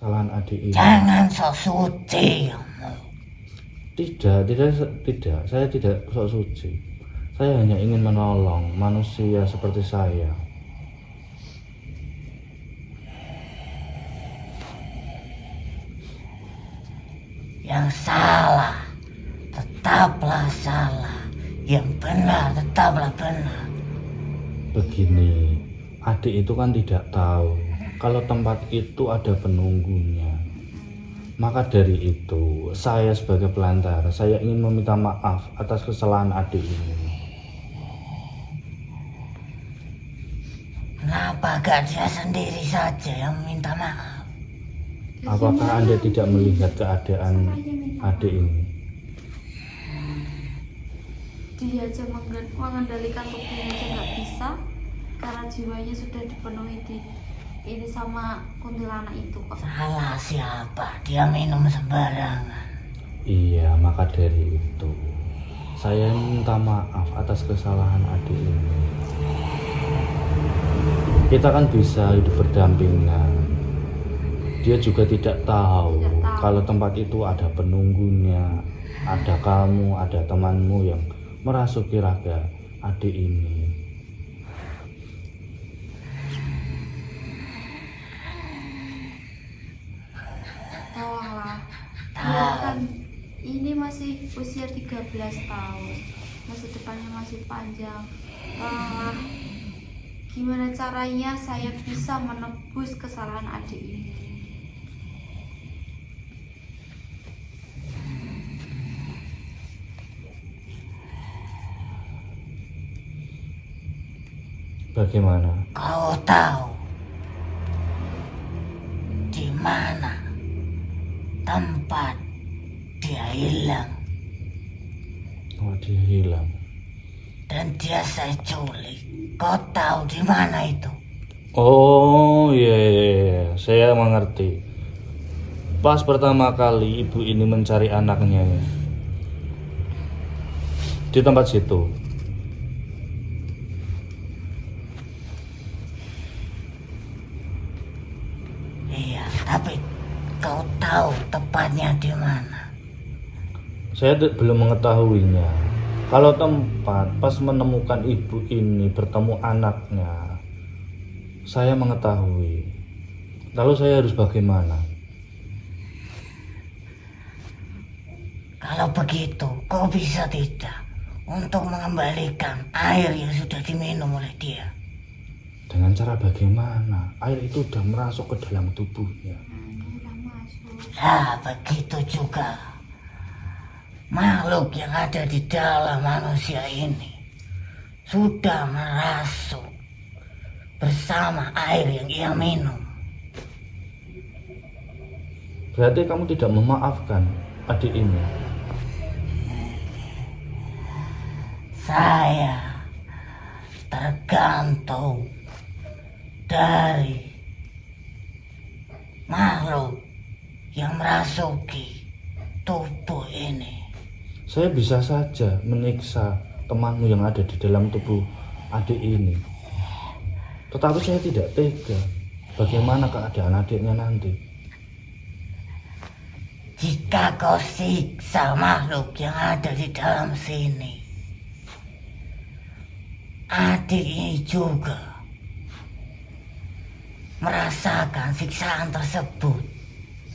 kesalahan adik ini. Jangan sok suci kamu. Tidak. Saya tidak sok suci. Saya hanya ingin menolong manusia seperti saya. Yang salah tetaplah salah, yang benar tetaplah benar. Begini, adik itu kan tidak tahu kalau tempat itu ada penunggunya. Maka dari itu, saya sebagai pelantara, saya ingin meminta maaf atas kesalahan adik ini. Kenapa gak dia sendiri saja yang minta maaf? Apakah Anda tidak melihat keadaan adik ini? Dia aja mengendalikan tubuhnya aja nggak bisa karena jiwanya sudah dipenuhi ini sama kuntilanak itu kok. Salah siapa? Dia minum sembarangan. Iya, maka dari itu saya minta maaf atas kesalahan adik ini. Kita kan bisa hidup berdampingan. Dia juga tidak tahu kalau tempat itu ada penunggunya, ada kamu, ada temanmu yang merasuki raga adik ini. Tolonglah, dia kan ini masih usia 13 tahun, masa depannya masih panjang. Tolonglah, gimana caranya saya bisa menebus kesalahan adik ini? Bagaimana? Kau tahu di mana tempat dia hilang Oh, dia hilang. dan dia saya culik. Kau tahu di mana itu? Oh iya, saya mengerti. Pas pertama kali ibu ini mencari anaknya ya, di tempat situ. Iya, tapi kau tahu tepatnya di mana? Saya belum mengetahuinya. Kalau tempat pas menemukan ibu ini bertemu anaknya, saya mengetahui. Lalu saya harus bagaimana? Kalau begitu, kau bisa tidak untuk mengembalikan air yang sudah diminum oleh dia? Dengan cara bagaimana? Air itu sudah merasuk ke dalam tubuhnya. Nah, begitu juga makhluk yang ada di dalam manusia ini sudah merasuk bersama air yang ia minum. Berarti kamu tidak memaafkan adik ini. Saya tergantung dari makhluk yang merasuki tubuh ini. Saya bisa saja menyiksa temanmu yang ada di dalam tubuh adik ini. Tetapi saya tidak tega. Bagaimana keadaan adiknya nanti? Jika kau siksa makhluk yang ada di dalam sini, adik ini juga merasakan siksaan tersebut.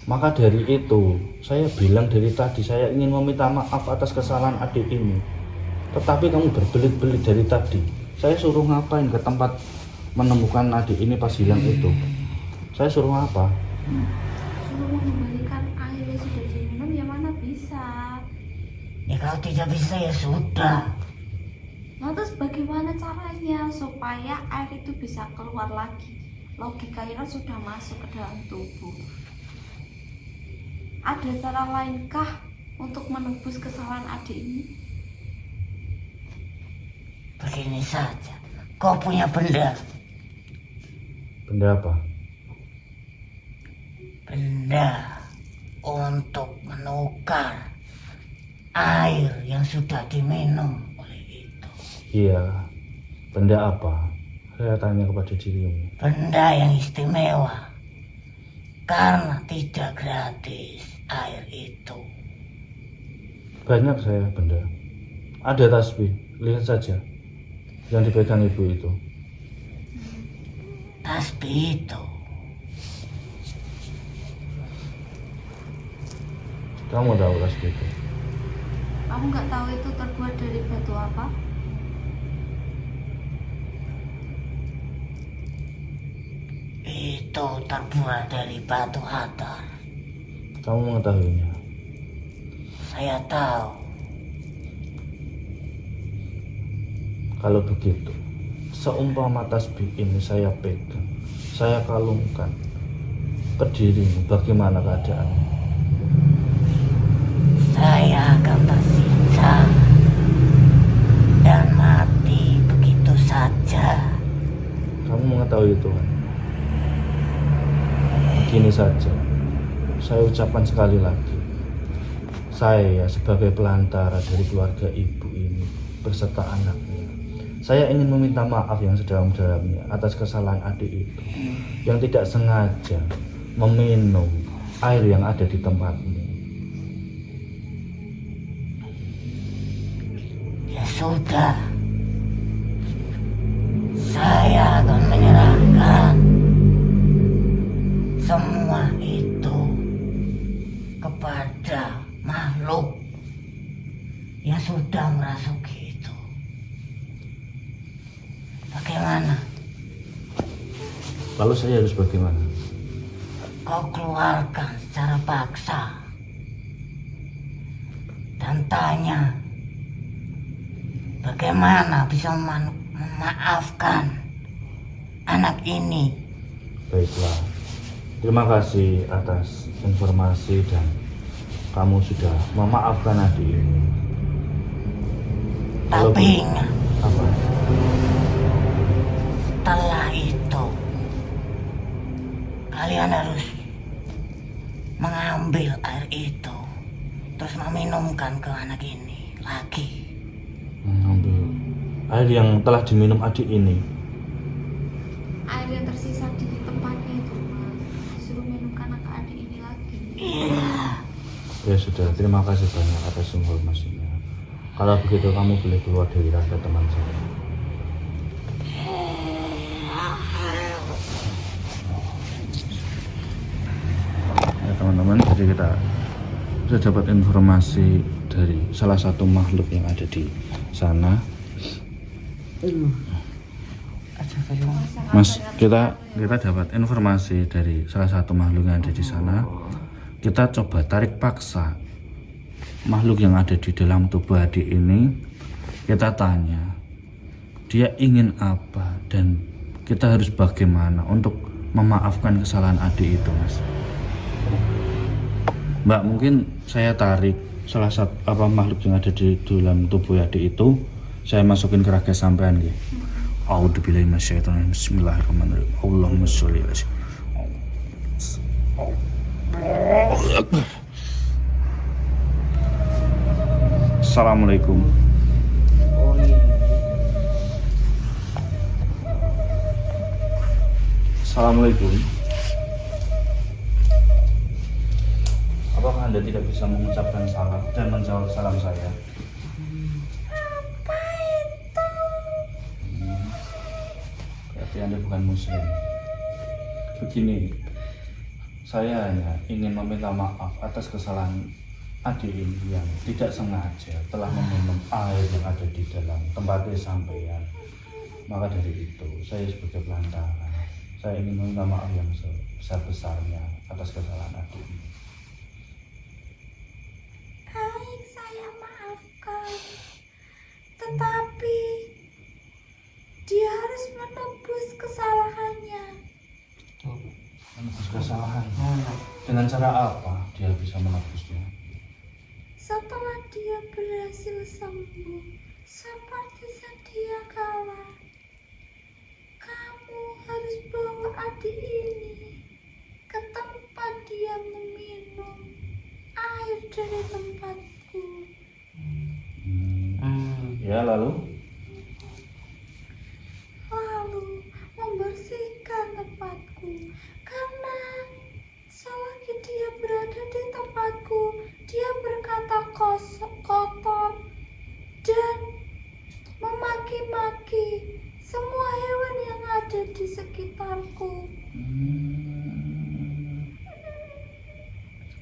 Maka dari itu, saya bilang dari tadi saya ingin meminta maaf atas kesalahan adik ini. Tetapi kamu berbelit-belit dari tadi. Saya suruh ngapain ke tempat menemukan adik ini pas hilang itu? Saya suruh apa? Suruh mengembalikan air yang sudah diminum, ya mana bisa. Ya kalau tidak bisa ya sudah. Nah terus bagaimana caranya supaya air itu bisa keluar lagi? Logikanya kan sudah masuk ke dalam tubuh. Ada cara lainkah untuk menebus kesalahan adik ini? Begini saja, kau punya benda. Benda apa? Benda untuk menukar air yang sudah diminum oleh itu. Iya, benda apa? Saya tanya kepada dirimu. Benda yang istimewa. karena tidak gratis air itu. Banyak saya benda. Ada tasbih, lihat saja yang dipegang ibu itu. Tasbih itu Kamu tahu tasbih itu? Kamu nggak tahu itu terbuat dari batu apa? itu terbuat dari batu hatar. Kamu mengetahuinya? Saya tahu. Kalau begitu, seumpama tasbih ini saya pegang, saya kalungkan ke dirimu, bagaimana keadaanmu? Saya akan tersiksa dan mati begitu saja. Kamu mengetahui itu kan? Gini saja, saya ucapkan sekali lagi, saya sebagai pelantara dari keluarga ibu ini beserta anaknya, saya ingin meminta maaf yang sedalam-dalamnya atas kesalahan adik itu yang tidak sengaja meminum air yang ada di tempatmu. Ya sudah, saya akan menyerahkan semua itu kepada makhluk yang sudah merasuki itu. Bagaimana? Lalu saya harus bagaimana? Kau keluarkan secara paksa dan tanya bagaimana bisa memaafkan anak ini. Baiklah, terima kasih atas informasi dan kamu sudah memaafkan adik ini. Tapi ingat, Apa? setelah itu kalian harus mengambil air itu terus meminumkan ke anak ini lagi. Mengambil air yang telah diminum adik ini. Air yang tersisa di tempatnya itu, Mas. Disuruh minumkan ke adik ini lagi. Iya. Ya sudah, terima kasih banyak atas informasinya. Kalau begitu kamu boleh keluar dari rada teman saya. Ya teman-teman, jadi kita sudah dapat informasi dari salah satu makhluk yang ada di sana. Mas, kita dapat informasi dari salah satu makhluk yang ada di sana. Kita coba tarik paksa makhluk yang ada di dalam tubuh adik ini. Kita tanya dia ingin apa dan kita harus bagaimana untuk memaafkan kesalahan adik itu, Mas. Mbak, mungkin saya tarik salah satu makhluk yang ada di dalam tubuh adik itu, saya masukin ke raga sampean nggih. A'udzubillahi minasyaitonir rajim. Bismillahirrahmanirrahim. Allahumma sholli ala Assalamualaikum. Assalamualaikum. Apakah Anda tidak bisa mengucapkan salam dan menjawab salam saya? Berarti Anda bukan muslim. Begini, saya hanya ingin meminta maaf atas kesalahan adik ini yang tidak sengaja telah meminum air yang ada di dalam tempatnya sampean. Maka dari itu, saya sebagai pelantara, saya ingin meminta maaf yang sebesar-besarnya atas kesalahan adik ini. Baik, saya maafkan. Tetapi dia harus menebus kesalahannya. Menebus kesalahan? Dengan cara apa dia bisa menebusnya? Setelah dia berhasil sembuh seperti sedia kala, kamu harus bawa adik ini ke tempat dia meminum air dari tempatku. Ya, lalu Lalu membersihkan tempatku karena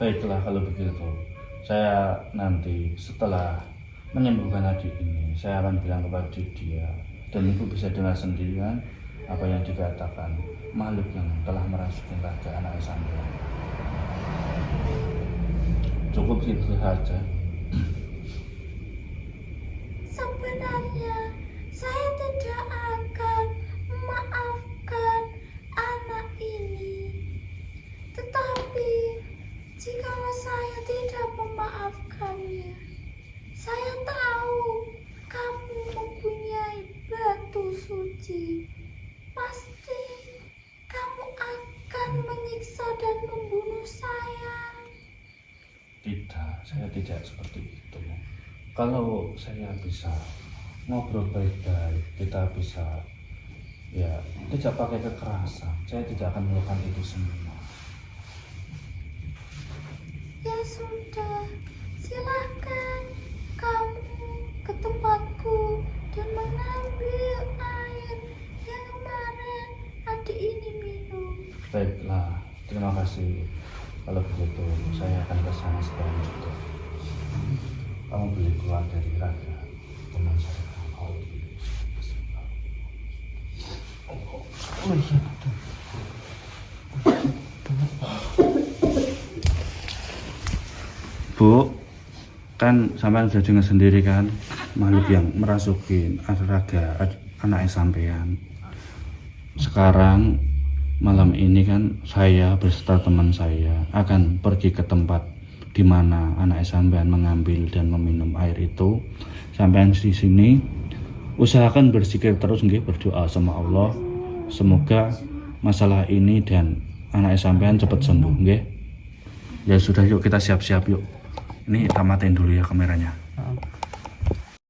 Baiklah kalau begitu. Saya nanti setelah menyembuhkan adik ini, saya akan bilang kepada dia, dan ibu bisa dengar sendiri kan apa yang dikatakan makhluk yang telah merasuki raga anak sampean. Cukup itu saja. Sebenarnya saya tidak akan memaafkan anak ini. Tetapi jikalau saya tidak memaafkannya, saya tahu kamu mempunyai batu suci. Pasti kamu akan menyiksa dan membunuh saya. Tidak, saya tidak seperti itu. Kalau saya bisa ngobrol baik-baik, kita bisa ya tidak pakai kekerasan, saya tidak akan melakukan itu semua. Ya sudah, silakan kamu ke tempatku dan mengambil air yang kemarin adik ini minum. Baiklah, terima kasih. Kalau begitu, saya akan ke sana sekarang juga. Kamu boleh keluar dari raga teman saya. Oh iya betul. Bu, kan sampean sudah dengar sendiri kan makhluk yang merasuki raga anak sampean. Sekarang malam ini kan saya beserta teman saya akan pergi ke tempat di mana anak sampean mengambil dan meminum air itu. Sampean di sini usahakan berzikir terus nggih, berdoa sama Allah semoga masalah ini dan anak sampean cepat sembuh nggih. Ya sudah, yuk kita siap-siap yuk. Ini tamatin dulu ya kameranya.